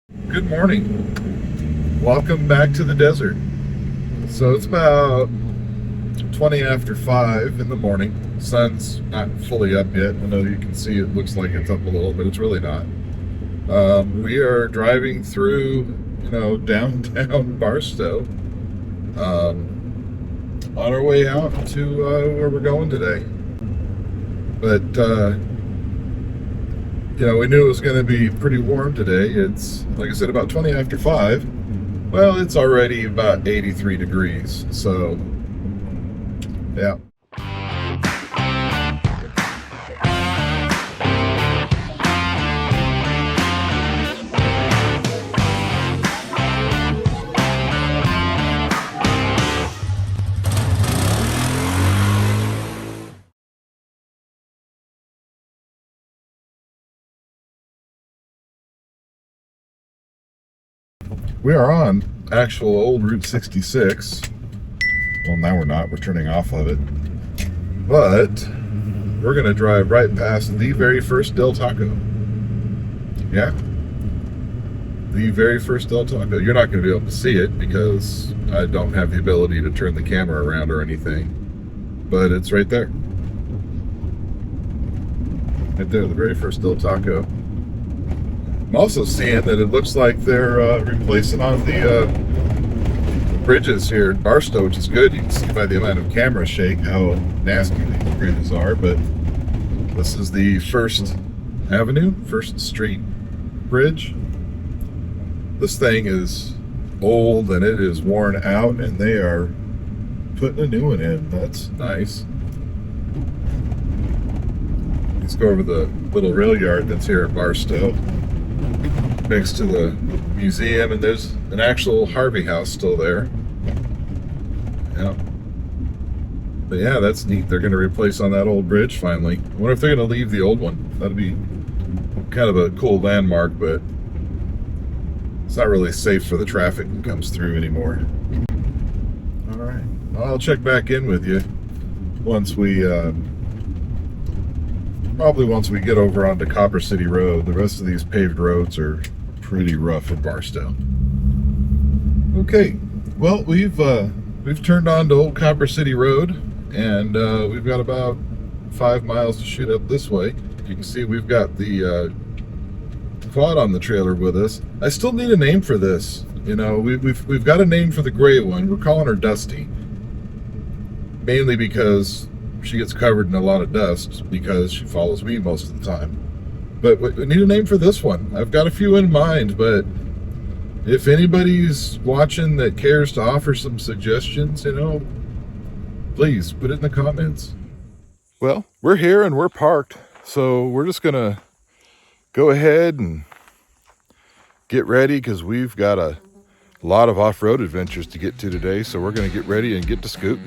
Good morning. Welcome back to the desert. So it's about 20 after 5 in the morning. Sun's not fully up yet. I know you can see it looks like it's up a little, but it's really not. We are driving through, downtown Barstow, on our way out to where we're going today. But we knew it was going to be pretty warm today. It's, like I said, about 20 after 5. Well, it's already about 83 degrees. So, yeah. We are on actual old Route 66. Well, now we're not. We're turning off of it. But we're going to drive right past the very first Del Taco. Yeah. The very first Del Taco. You're not going to be able to see it because I don't have the ability to turn the camera around or anything. But it's right there. Right there, the very first Del Taco. I'm also seeing that it looks like they're replacing on the bridges here in Barstow, which is good. You can see by the amount of camera shake how nasty these bridges are. But this is the First Avenue, First Street Bridge. This thing is old and it is worn out, and they are putting a new one in. That's nice. Let's go over the little rail yard that's here at Barstow, next to the museum, and there's an actual Harvey house still there. Yeah. But yeah, that's neat. They're going to replace on that old bridge finally. I wonder if they're going to leave the old one. That'd be kind of a cool landmark, but it's not really safe for the traffic that comes through anymore. All right. Well, I'll check back in with you once we probably once we get over onto Copper City Road. The rest of these paved roads are pretty rough in Barstow. Okay, well, we've turned on to Old Copper City Road, and we've got about 5 miles to shoot up this way. You can see we've got the quad on the trailer with us. I still need a name for this. We've got a name for the gray one. We're calling her Dusty, mainly because she gets covered in a lot of dust because she follows me most of the time. But we need a name for this one. I've got a few in mind, but if anybody's watching that cares to offer some suggestions, please put it in the comments. Well, we're here and we're parked, so we're just gonna go ahead and get ready because we've got a lot of off-road adventures to get to today, so we're gonna get ready and get to scooting.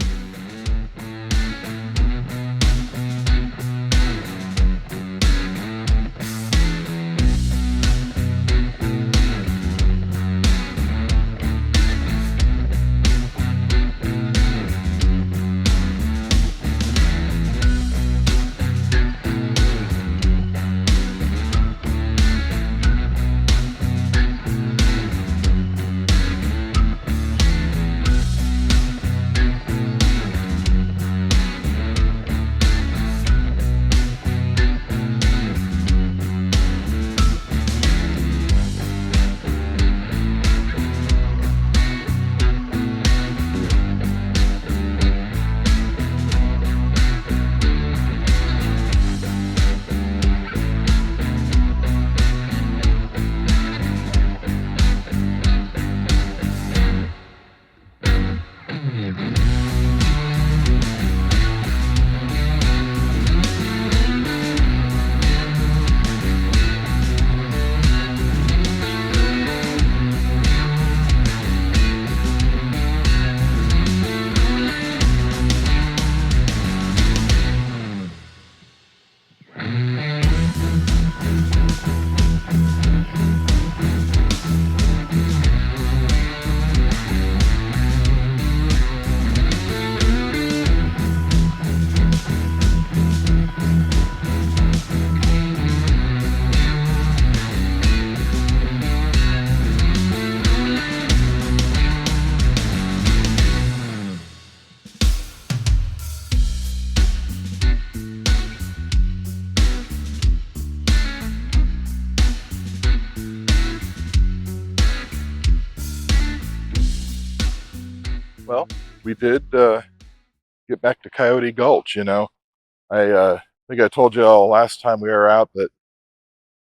Well, we did get back to Coyote Gulch. I think I told you all last time we were out that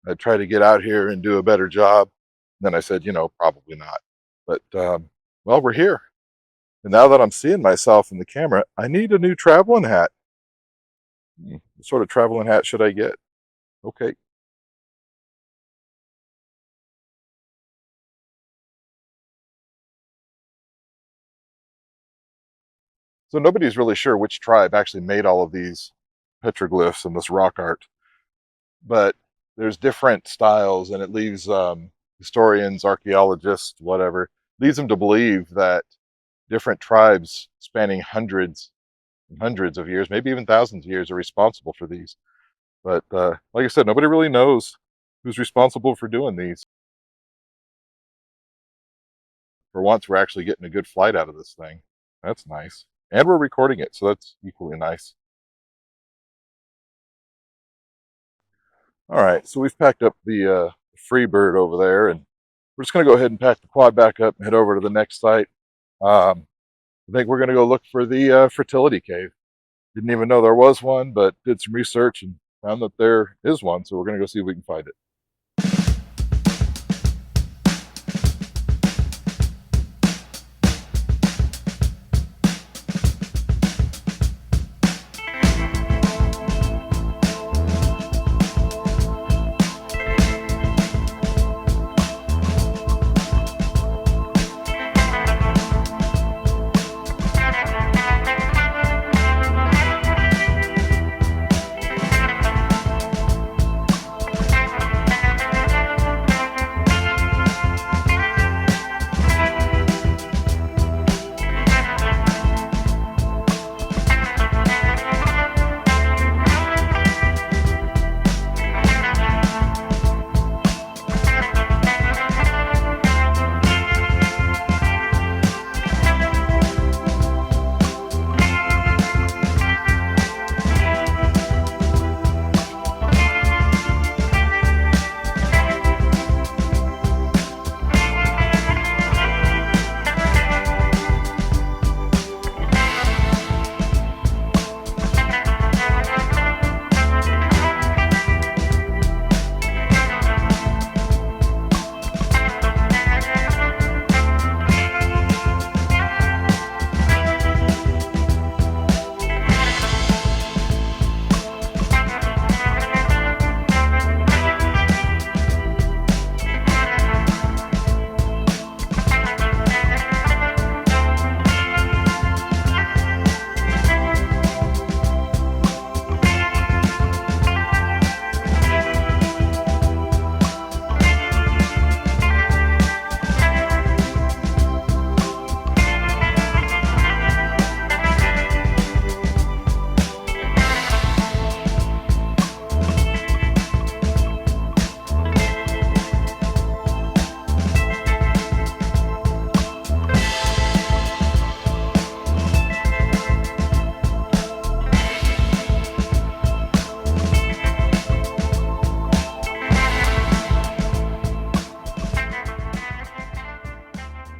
I'd try to get out here and do a better job. Then I said, probably not. But well, we're here. And now that I'm seeing myself in the camera, I need a new traveling hat. What sort of traveling hat should I get? Okay. So nobody's really sure which tribe actually made all of these petroglyphs and this rock art, but there's different styles, and it leaves historians, archaeologists, whatever, leads them to believe that different tribes spanning hundreds and hundreds of years, maybe even thousands of years, are responsible for these. But like I said, nobody really knows who's responsible for doing these. For once, we're actually getting a good flight out of this thing. That's nice. And we're recording it, so that's equally nice. All right, so we've packed up the Freebird over there, and we're just going to go ahead and pack the quad back up and head over to the next site. I think we're going to go look for the fertility cave. Didn't even know there was one, but did some research and found that there is one, so we're going to go see if we can find it.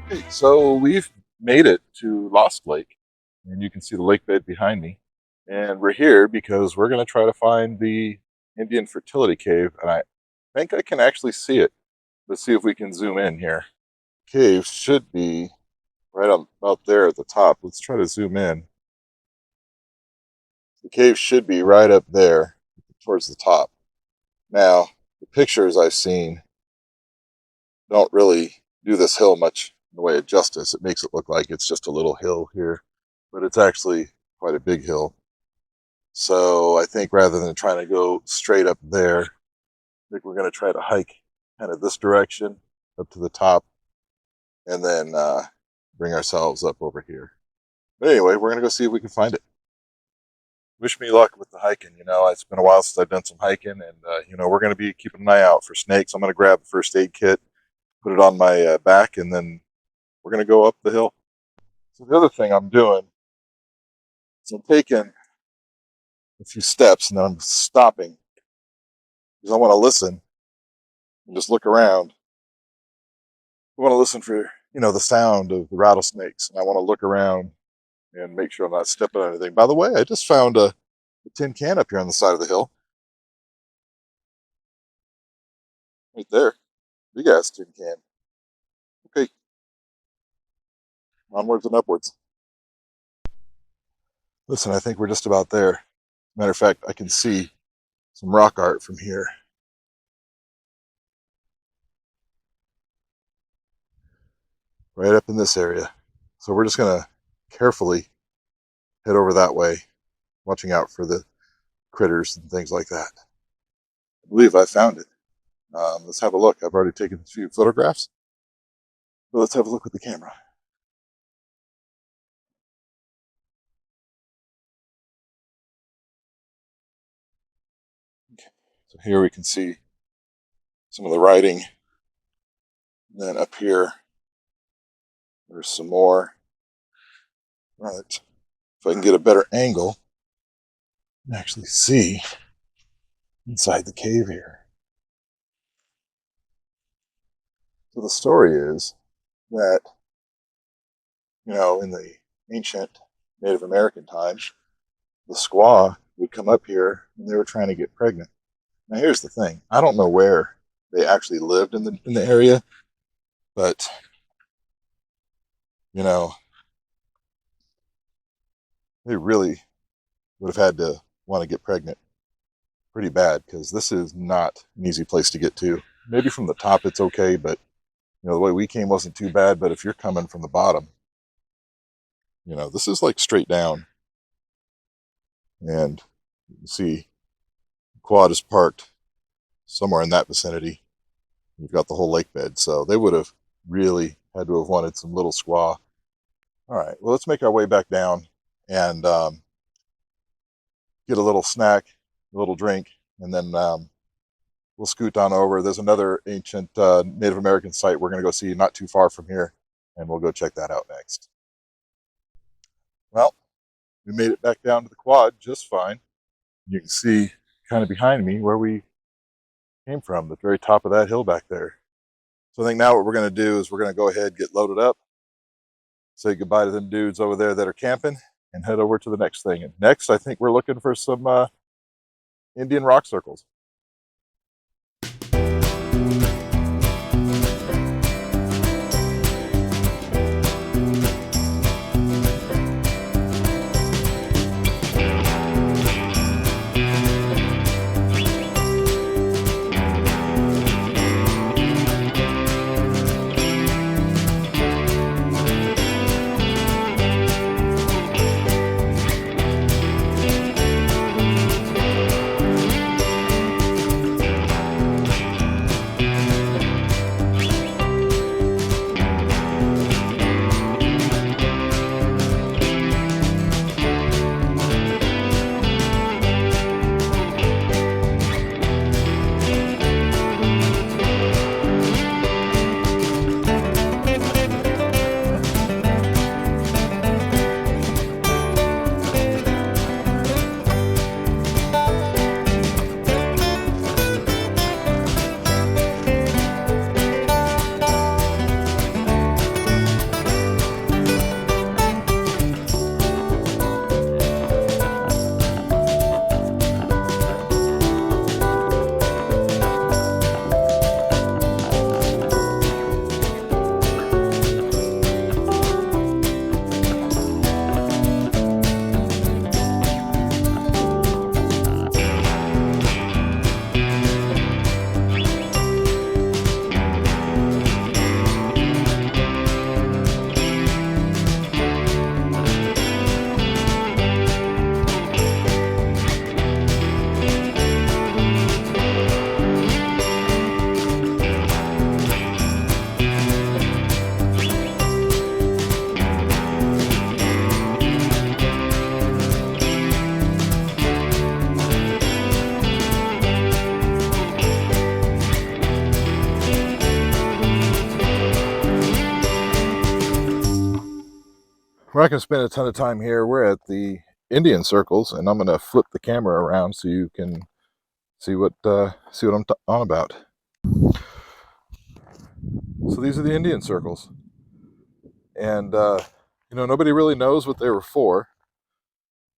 Okay, so we've made it to Lost Lake, and you can see the lake bed behind me. And we're here because we're going to try to find the Indian Fertility Cave, and I think I can actually see it. Let's see if we can zoom in here. Cave should be right on about there at the top. Let's try to zoom in. The cave should be right up there towards the top. Now, the pictures I've seen don't really do this hill much in the way of justice. It makes it look like it's just a little hill here, but it's actually quite a big hill. So I think rather than trying to go straight up there, I think we're going to try to hike kind of this direction up to the top and then bring ourselves up over here. But anyway, we're going to go see if we can find it. Wish me luck with the hiking. It's been a while since I've done some hiking, and we're going to be keeping an eye out for snakes. I'm going to grab the first aid kit, put it on my back, and then we're going to go up the hill. So the other thing I'm doing is I'm taking a few steps and then I'm stopping because I want to listen and just look around. I want to listen for the sound of the rattlesnakes, and I want to look around and make sure I'm not stepping on anything. By the way, I just found a tin can up here on the side of the hill, right there. Big ass tin can. Okay, onwards and upwards. Listen, I think we're just about there. Matter of fact, I can see some rock art from here. Right up in this area. So we're just going to carefully head over that way, watching out for the critters and things like that. I believe I found it. Let's have a look. I've already taken a few photographs. So let's have a look with the camera. Okay. So here we can see some of the writing. And then up here, there's some more. Right. If I can get a better angle, you can actually see inside the cave here. So the story is that, in the ancient Native American times, the squaw would come up here and they were trying to get pregnant. Now here's the thing. I don't know where they actually lived in the area, but they really would have had to want to get pregnant pretty bad, because this is not an easy place to get to. Maybe from the top it's okay, but the way we came wasn't too bad. But if you're coming from the bottom, this is like straight down. And you can see the quad is parked somewhere in that vicinity. You've got the whole lake bed, so they would have really had to have wanted some little squaw. All right, well, let's make our way back down and get a little snack, a little drink, and then we'll scoot on over. There's another ancient Native American site we're going to go see not too far from here, and we'll go check that out next. Well, we made it back down to the quad just fine. You can see kind of behind me where we came from, the very top of that hill back there. So I think now what we're going to do is we're going to go ahead, get loaded up, say goodbye to them dudes over there that are camping, and head over to the next thing. And next, I think we're looking for some Indian rock circles. We're not going to spend a ton of time here. We're at the Indian circles, and I'm going to flip the camera around so you can see what I'm on about. So these are the Indian circles. And, nobody really knows what they were for.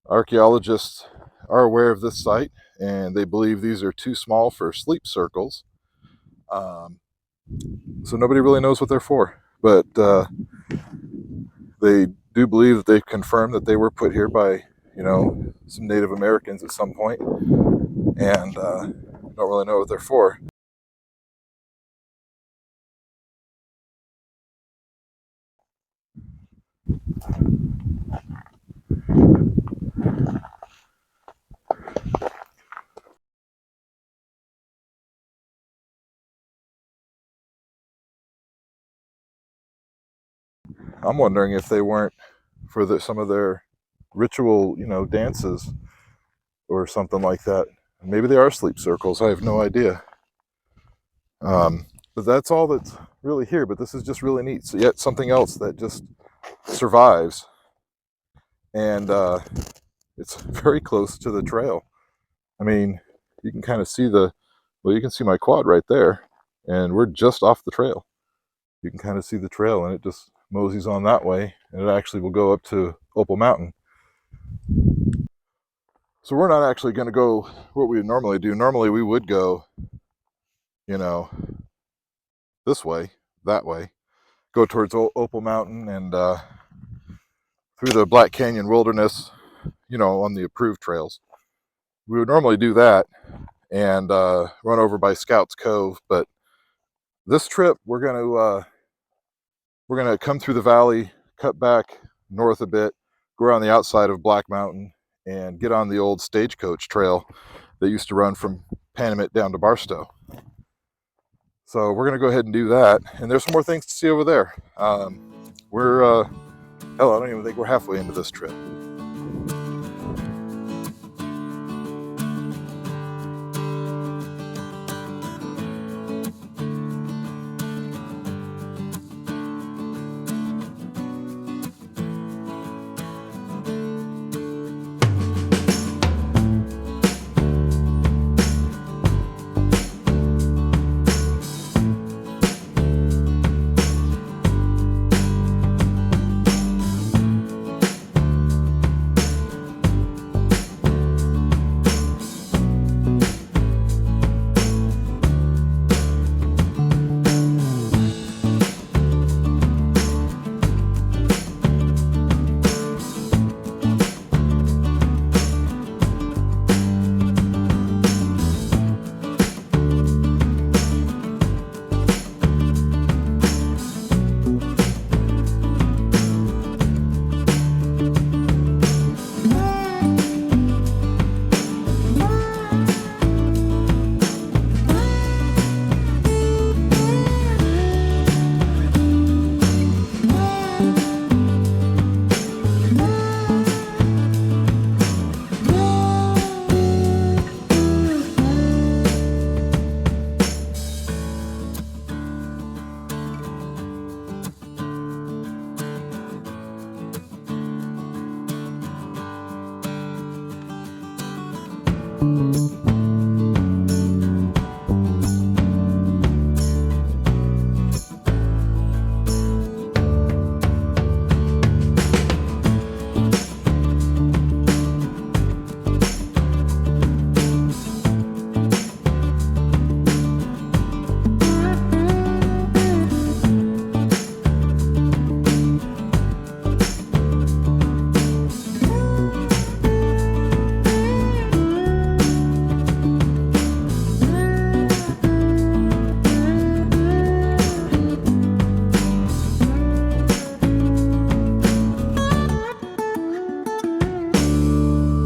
Archaeologists are aware of this site, and they believe these are too small for sleep circles. So nobody really knows what they're for. But they do believe that they've confirmed that they were put here by, some Native Americans at some point, and don't really know what they're for. I'm wondering if they weren't for some of their ritual, dances or something like that. Maybe they are sleep circles. I have no idea. But that's all that's really here. But this is just really neat. So yet something else that just survives, and it's very close to the trail. I mean, you can kind of see you can see my quad right there, and we're just off the trail. You can kind of see the trail, and it just moseys on that way, and it actually will go up to Opal Mountain. So we're not actually going to go what we normally do. Normally we would go, this way, that way, go towards Opal Mountain and through the Black Canyon Wilderness, on the approved trails. We would normally do that and run over by Scouts Cove, but this trip we're gonna come through the valley, cut back north a bit, go around the outside of Black Mountain, and get on the old stagecoach trail that used to run from Panamint down to Barstow. So we're gonna go ahead and do that, and there's some more things to see over there. We're hell, I don't even think we're halfway into this trip.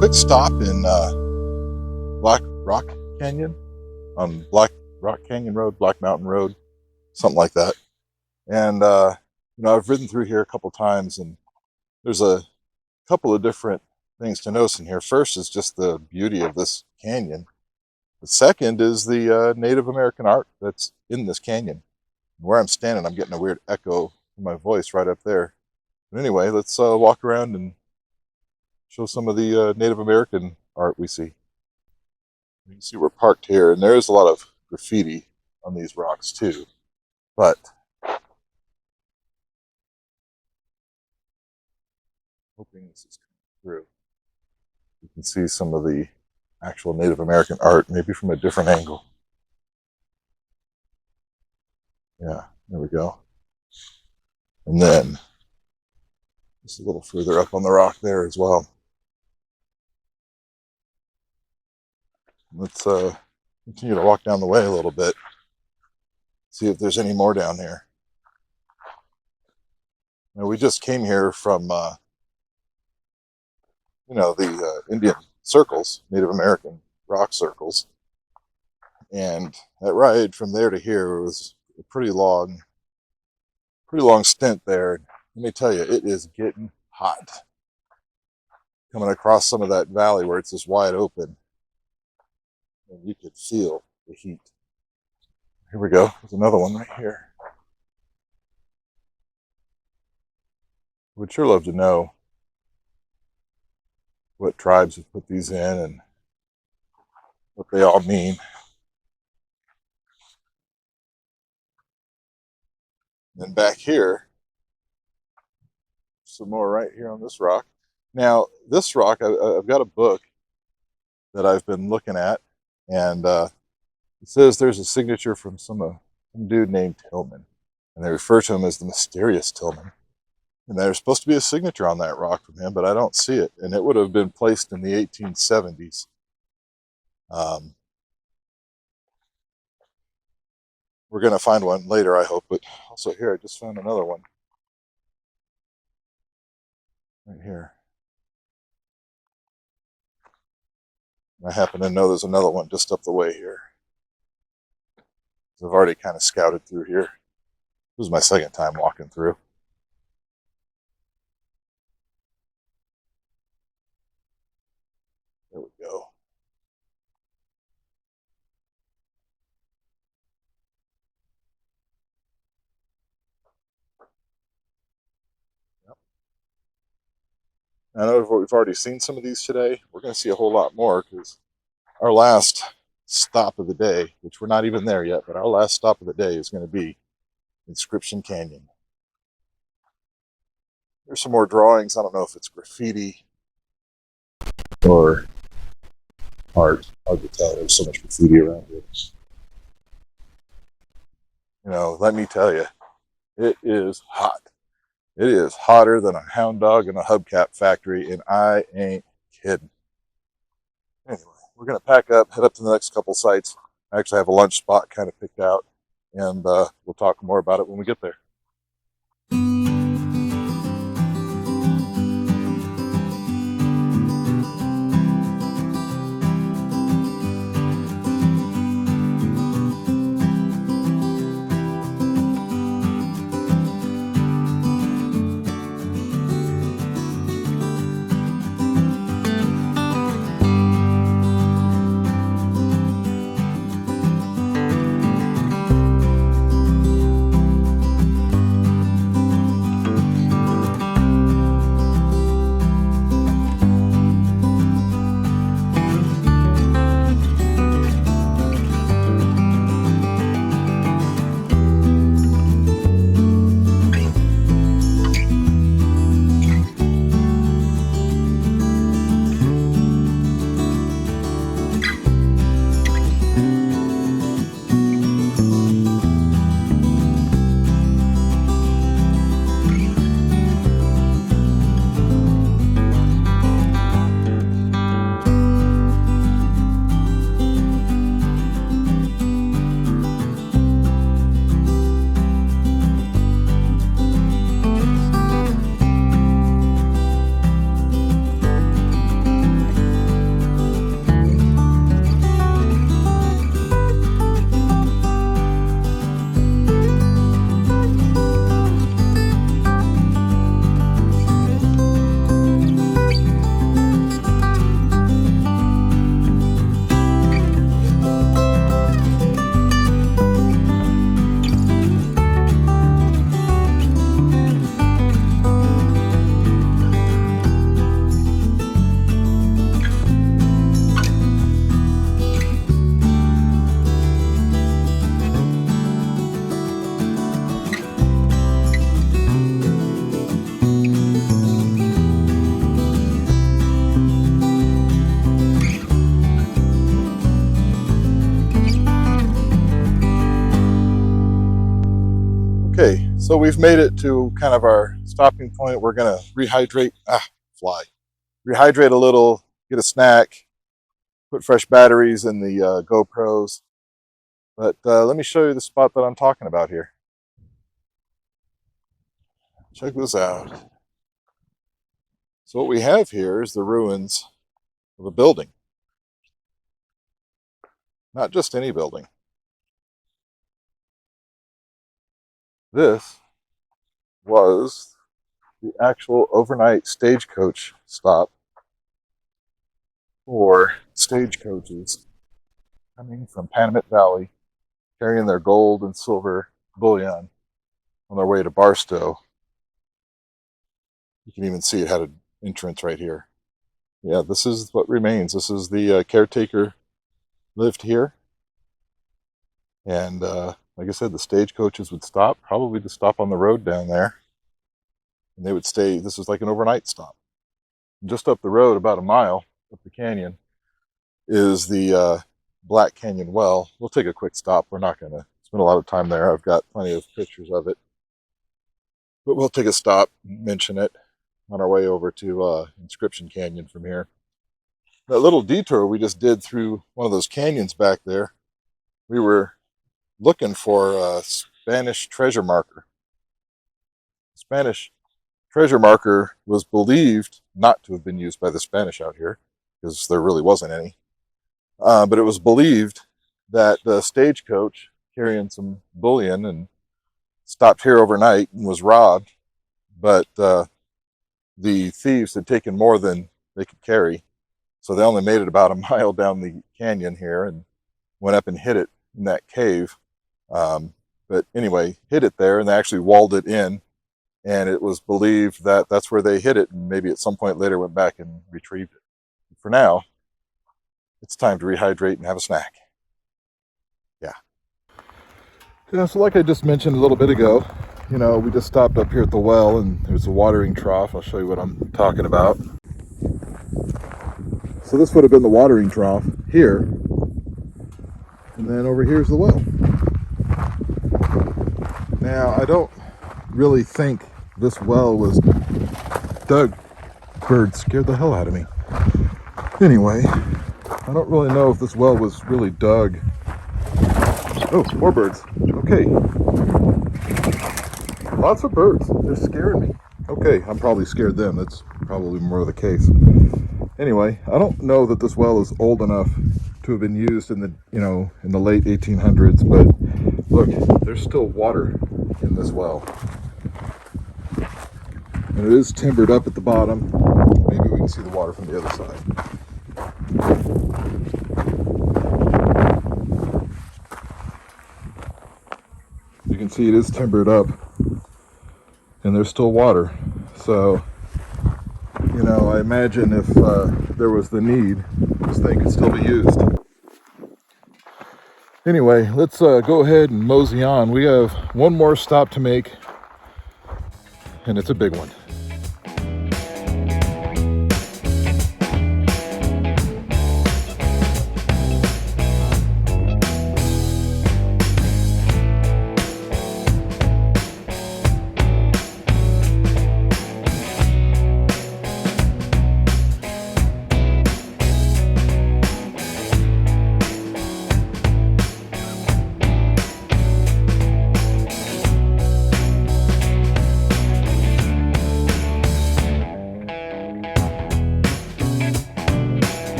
Quick stop in Black Rock Canyon, on Black Rock Canyon Road, Black Mountain Road, something like that. And I've ridden through here a couple times, and there's a couple of different things to notice in here. First is just the beauty of this canyon. The second is the Native American art that's in this canyon. Where I'm standing, I'm getting a weird echo in my voice right up there. But anyway, let's walk around and show some of the Native American art we see. You can see we're parked here, and there is a lot of graffiti on these rocks too. But hoping this is coming through. You can see some of the actual Native American art, maybe from a different angle. Yeah, there we go. And then just a little further up on the rock there as well. Let's continue to walk down the way a little bit, see if there's any more down here. Now, we just came here from, the Indian circles, Native American rock circles. And that ride from there to here was a pretty long stint there. Let me tell you, it is getting hot. Coming across some of that valley where it's just wide open, and you could feel the heat. Here we go. There's another one right here. Would sure love to know what tribes have put these in and what they all mean. And back here, some more right here on this rock. Now, this rock, I've got a book that I've been looking at, and it says there's a signature from some dude named Tillman, and they refer to him as the mysterious Tillman. And there's supposed to be a signature on that rock from him, but I don't see it, and it would have been placed in the 1870s. We're going to find one later, I hope, but also here, I just found another one. Right here. I happen to know there's another one just up the way here. I've already kind of scouted through here. This was my second time walking through. There we go. Yep. I know we've already seen some of these today. We're going to see a whole lot more because our last stop of the day, which we're not even there yet, but our last stop of the day is going to be Inscription Canyon. There's some more drawings. I don't know if it's graffiti or art. Hard to tell. There's so much graffiti around here. You know, let me tell you, it is hot. It is hotter than a hound dog in a hubcap factory, and I ain't kidding. Anyway, we're going to pack up, head up to the next couple sites. I actually have a lunch spot kind of picked out, and we'll talk more about it when we get there. Okay, so we've made it to kind of our stopping point. We're gonna rehydrate, rehydrate a little, get a snack, put fresh batteries in the GoPros. But let me show you the spot that I'm talking about here. Check this out. So what we have here is the ruins of a building. Not just any building. This was the actual overnight stagecoach stop for stagecoaches coming from Panamint Valley, carrying their gold and silver bullion on their way to Barstow. You can even see it had an entrance right here. Yeah, this is what remains. This is the caretaker lived here. And like I said, the stagecoaches would stop, probably to stop on the road down there. And they would stay. This was like an overnight stop. Just up the road, about a mile up the canyon, is the Black Canyon Well. We'll take a quick stop. We're not going to spend a lot of time there. I've got plenty of pictures of it. But we'll take a stop, mention it on our way over to Inscription Canyon from here. That little detour we just did through one of those canyons back there, we were looking for a Spanish treasure marker. Spanish treasure marker was believed not to have been used by the Spanish out here, because there really wasn't any. But it was believed that the stagecoach carrying some bullion and stopped here overnight and was robbed, but the thieves had taken more than they could carry, so they only made it about a mile down the canyon here and went up and hid it in that cave. But anyway, hid it there, and they actually walled it in, and it was believed that that's where they hid it, and maybe at some point later went back and retrieved it. For now, it's time to rehydrate and have a snack. Yeah, so like I just mentioned a little bit ago, we just stopped up here at the well, and there's a watering trough. I'll show you what I'm talking about. So this would have been the watering trough here, and then over here's the well. Now, I don't really think this well was dug. Bird scared the hell out of me. Anyway, I don't really know if this well was really dug. Oh, more birds. Okay. Lots of birds. They're scaring me. Okay, I'm probably scared them. That's probably more of the case. Anyway, I don't know that this well is old enough to have been used in the, in the late 1800s, but look, there's still water in this well. And it is timbered up at the bottom. Maybe we can see the water from the other side. You can see it is timbered up, and there's still water. So, I imagine if there was the need, this thing could still be used. Anyway, let's go ahead and mosey on. We have one more stop to make, and it's a big one.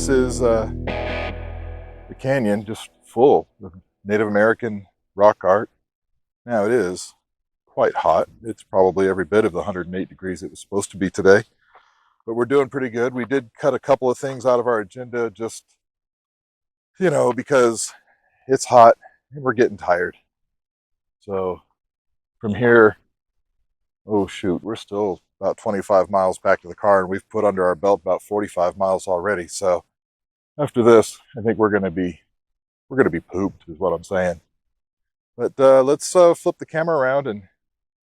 this is the canyon just full of Native American rock art. Now it is quite hot. It's probably every bit of the 108 degrees it was supposed to be today, but we're doing pretty good. We did cut a couple of things out of our agenda just, you know, because it's hot and we're getting tired. So from here, oh shoot, we're still about 25 miles back to the car, and we've put under our belt about 45 miles already. So after this, I think we're gonna be pooped, is what I'm saying. But let's flip the camera around and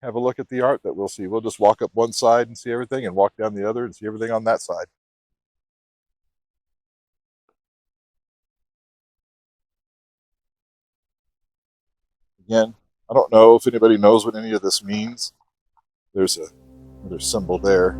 have a look at the art that we'll see. We'll just walk up one side and see everything, and walk down the other and see everything on that side. Again, I don't know if anybody knows what any of this means. There's another symbol there.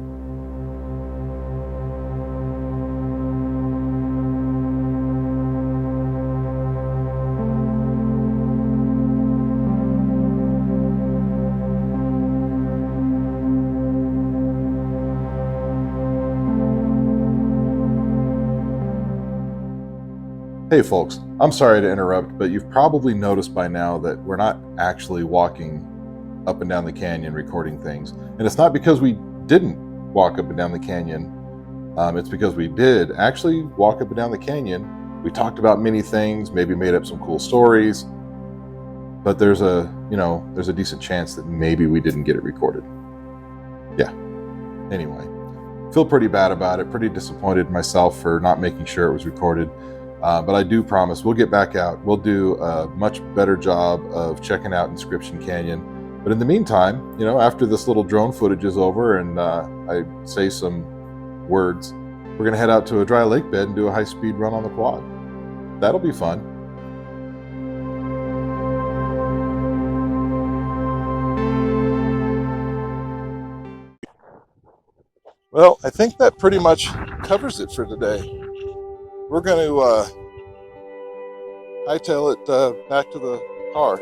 Hey folks, I'm sorry to interrupt, but you've probably noticed by now that we're not actually walking up and down the canyon recording things. And it's not because we didn't walk up and down the canyon. It's because we did actually walk up and down the canyon. We talked about many things, maybe made up some cool stories, but there's a decent chance that maybe we didn't get it recorded. Yeah. Anyway, feel pretty bad about it, pretty disappointed in myself for not making sure it was recorded. But I do promise we'll get back out. We'll do a much better job of checking out Inscription Canyon. But in the meantime, you know, after this little drone footage is over and I say some words, we're going to head out to a dry lake bed and do a high-speed run on the quad. That'll be fun. Well, I think that pretty much covers it for today. We're going to hightail it back to the car.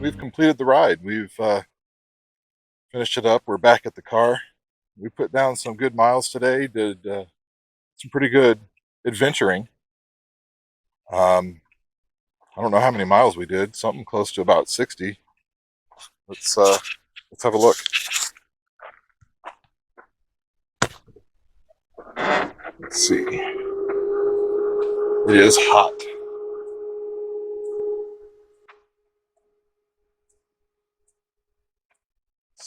we've completed the ride. We've finished it up. We're back at the car. We put down some good miles today. Did some pretty good adventuring. I don't know how many miles we did. Something close to about 60. Let's have a look. Let's see. It is hot.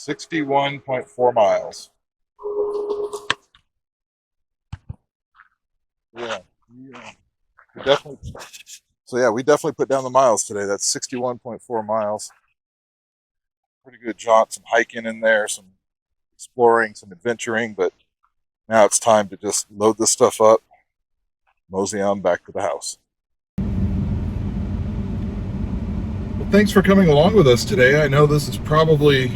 .4 miles. Yeah. We definitely. So yeah, we definitely put down the miles today. That's 61.4 miles. Pretty good jaunt, some hiking in there, some exploring, some adventuring, but now it's time to just load this stuff up, mosey on back to the house. Well, thanks for coming along with us today. I know this is probably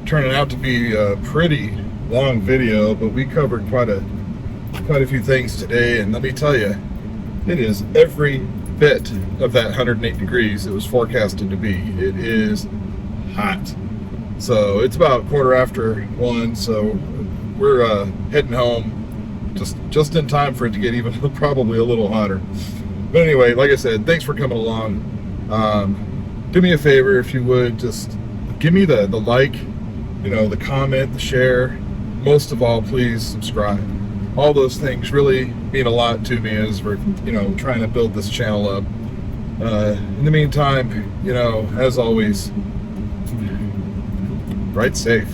turning out to be a pretty long video, but we covered quite a few things today, and let me tell you, it is every bit of that 108 degrees it was forecasted to be. It is hot. So it's about 1:15, so we're heading home just in time for it to get even probably a little hotter. But anyway, like I said, thanks for coming along. Do me a favor, if you would, just give me the like, the comment, the share. Most of all, please subscribe. All those things really mean a lot to me as we're trying to build this channel up. In the meantime, as always, ride safe.